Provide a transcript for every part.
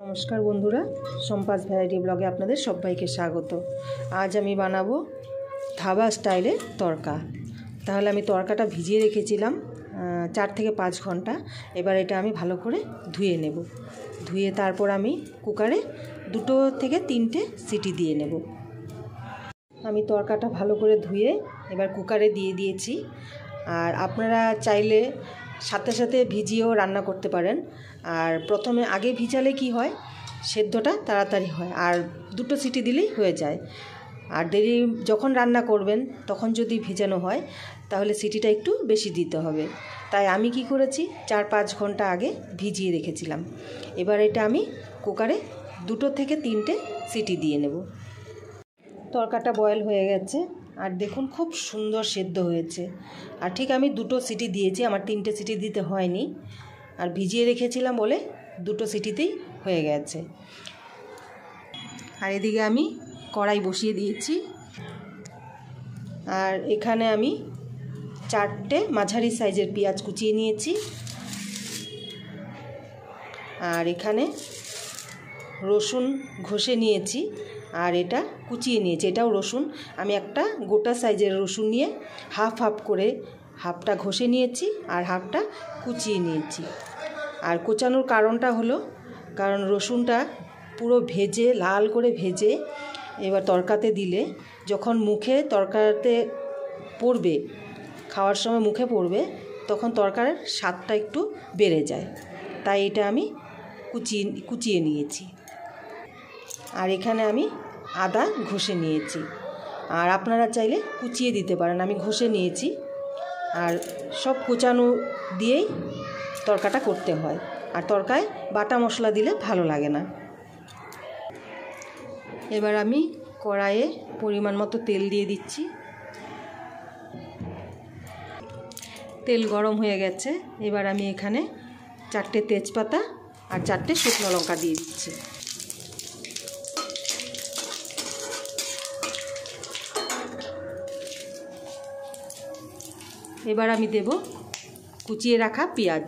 नमस्कार बंधुरा सम्पास भैराइटी ब्लगे आपनादेर सबाइके स्वागत। आज आमी बानाबो धाबा स्टाइले तड़का। ताहले आमी तड़काटा भिजिए रेखेछिलाम 4 থেকে 5 घंटा। एबार एटा आमी भालो करे धुए नेब। धुए तारपर आमी कुकारे 2 থেকে 3টে सीटी दिए नेब। आमी तड़काटा भालो करे धुए एबार कुकारे दिए दिएछि। और आपनारा चाइले साथे साथे भिजिएও रान्ना करते पारेन। और प्रथमे आगे भिजाले कि हय सेद्धटा ताड़ाताड़ी हय और 2টো सीटी दिलेই হয়ে যায়। আর দেরি যখন রান্না করবেন তখন যদি ভিজানো হয় তাহলে সিটিটা একটু বেশি দিতে হবে। তাই আমি কি করেছি 4-5 ঘন্টা আগে ভিজিয়ে রেখেছিলাম। এবার এটা আমি কুকারে 2 থেকে 3টে সিটি দিয়ে নেব। তরকাটা বয়েল হয়ে গেছে আর দেখুন খুব সুন্দর সেদ্ধ হয়েছে। আর ঠিক আমি 2টো সিটি দিয়েছি, আমার 3টে সিটি দিতে হয়নি। আর ভিজিয়ে রেখেছিলাম বলে 2টো সিটিতেই হয়ে গেছে। আর এদিকে আমি কড়াই বসিয়ে দিয়েছি। আর এখানে আমি 4টে মাঝারি সাইজের পেঁয়াজ কুচিয়ে নিয়েছি। আর এখানে রসুন ঘষে নিয়েছি আর এটা কুচিয়ে নিয়েছি। এটাও রসুন, আমি একটা গোটা সাইজের রসুন নিয়ে হাফ হাফ করে হাফটা ঘষে নিয়েছি আর হাফটা কুচিয়ে নিয়েছি। আর কোচানোর কারণটা হলো কারণ রসুনটা পুরো ভেজে লাল করে ভেজে এবার তরকাতে দিলে যখন মুখে তরকাতে পড়বে, খাওয়ার সময় মুখে পড়বে, তখন তরকারির স্বাদটা একটু বেড়ে যায়। তাই এটা আমি কুচিয়ে নিয়েছি। আর এখানে আমি আদা ঘষে নিয়েছি। আর আপনারা চাইলে কুচিয়ে দিতে পারেন, আমি ঘষে নিয়েছি। আর সব কুচানো দিয়েই তরকাটা করতে হয়। আর তরকায় বাটা মশলা দিলে ভালো লাগে না। এবার আমি কড়াইয়ে পরিমাণ মতো তেল দিয়ে দিচ্ছি। তেল গরম হয়ে গেছে। এবার আমি এখানে 4টে তেজপাতা আর 4টে শুকনো লঙ্কা দিয়ে দিচ্ছি। এবার আমি দেব কুচিয়ে রাখা পেঁয়াজ।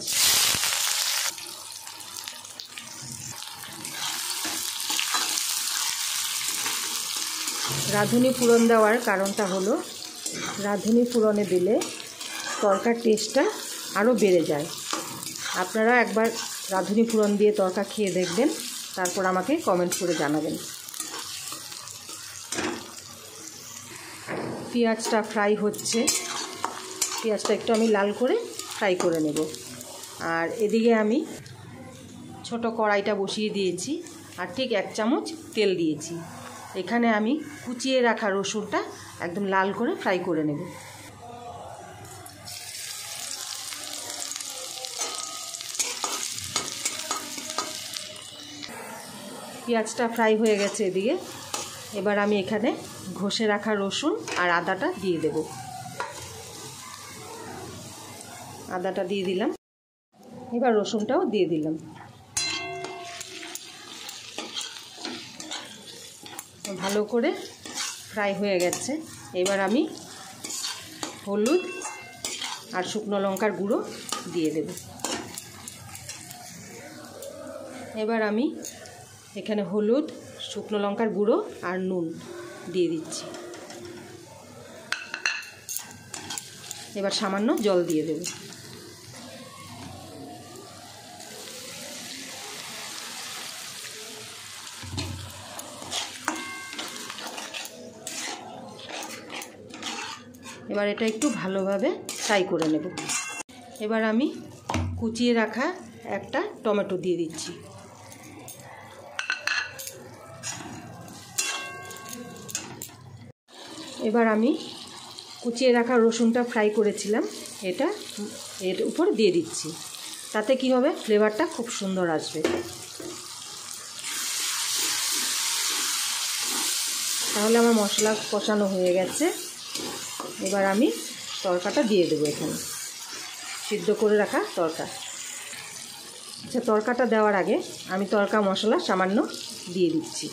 রাঁধুনি ফোড়ন দেওয়ার কারণটা হলো রাঁধুনি ফোড়নে দিলে তরকার টেস্টটা আরও বেড়ে যায়। আপনারা একবার রাঁধুনি ফোড়ন দিয়ে তরকা খেয়ে দেখবেন, তারপর আমাকে কমেন্ট করে জানাবেন। পেঁয়াজটা ফ্রাই হচ্ছে, পেঁয়াজটা একটু আমি লাল করে ফ্রাই করে নেব। আর এদিকে আমি ছোট কড়াইটা বসিয়ে দিয়েছি আর ঠিক 1 চামচ তেল দিয়েছি। এখানে আমি কুচিয়ে রাখা রসুনটা একদম লাল করে ফ্রাই করে নেব। পেঁয়াজটা ফ্রাই হয়ে গেছে এদিকে। এবার আমি এখানে ঘষে রাখা রসুন আর আদাটা দিয়ে দেব। আদাটা দিয়ে দিলাম, এবার রসুনটাও দিয়ে দিলাম। ভালো করে ফ্রাই হয়ে গেছে। এবার আমি হলুদ আর শুকনো লঙ্কার গুঁড়ো দিয়ে দেব। এবার আমি এখানে হলুদ, শুকনো লঙ্কার গুঁড়ো আর নুন দিয়ে দিচ্ছি। এবার সামান্য জল দিয়ে দেব। এবার এটা একটু ভালোভাবে ফ্রাই করে নেব। এবার আমি কুচিয়ে রাখা একটা টমেটো দিয়ে দিচ্ছি। এবার আমি কুচিয়ে রাখা রসুনটা ফ্রাই করেছিলাম এটা এর উপর দিয়ে দিচ্ছি। তাতে কি হবে, ফ্লেভারটা খুব সুন্দর আসবে। তাহলে আমার মশলা কষানো হয়ে গেছে। এবার আমি তরকাটা দিয়ে দেবো। এখানে সিদ্ধ করে রাখা তরকা। আচ্ছা, তরকাটা দেওয়ার আগে আমি তরকা মশলা সামান্য দিয়ে দিচ্ছি।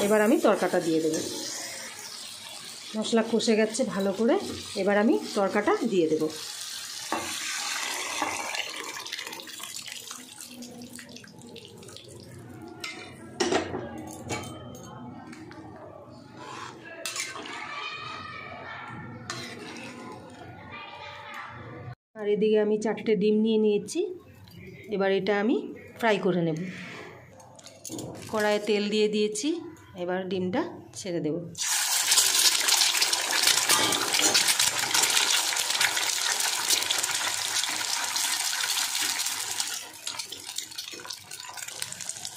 এবার আমি তরকাটা দিয়ে দেবো। মশলা কষে গেছে ভালো করে। এবার আমি তরকাটা দিয়ে দেব। আর এদিকে আমি 4টে ডিম নিয়ে নিয়েছি। এবার এটা আমি ফ্রাই করে নেব। কড়াইয়ে তেল দিয়ে দিয়েছি, এবার ডিমটা ছেড়ে দেব।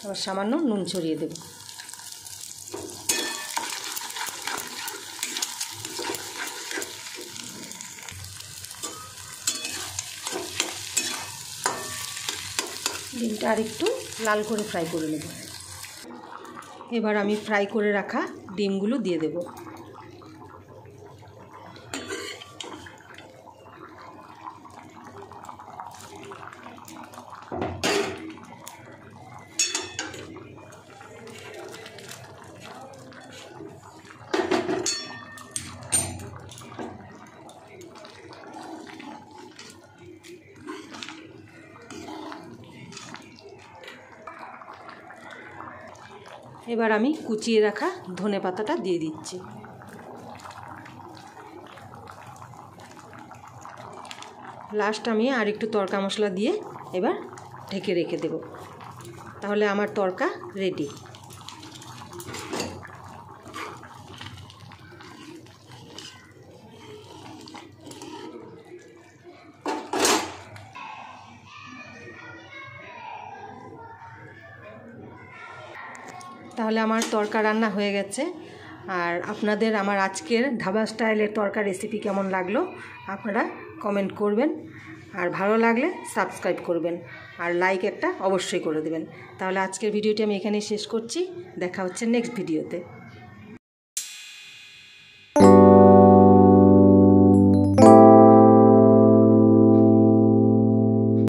আবার সামান্য নুন ছড়িয়ে দেব। ডিমটা আরেকটু লাল করে ফ্রাই করে নেব। এবার আমি ফ্রাই করে রাখা ডিমগুলো দিয়ে দেব। এবার আমি কুচিয়ে রাখা ধনেপাতাটা দিয়ে দিচ্ছি। লাস্ট আমি আর একটু তড়কা মশলা দিয়ে এবার ঢেকে রেখে দেব। তাহলে আমার তড়কা রেডি। তাহলে আমার তড়কা রান্না হয়ে গেছে। আর আপনাদের আমার আজকের ধাবা স্টাইলের তড়কা রেসিপি কেমন লাগলো আপনারা কমেন্ট করবেন। আর ভালো লাগলে সাবস্ক্রাইব করবেন, আর লাইক একটা অবশ্যই করে দেবেন। তাহলে আজকের ভিডিওটি আমি এখানেই শেষ করছি। দেখা হচ্ছে নেক্সট ভিডিওতে।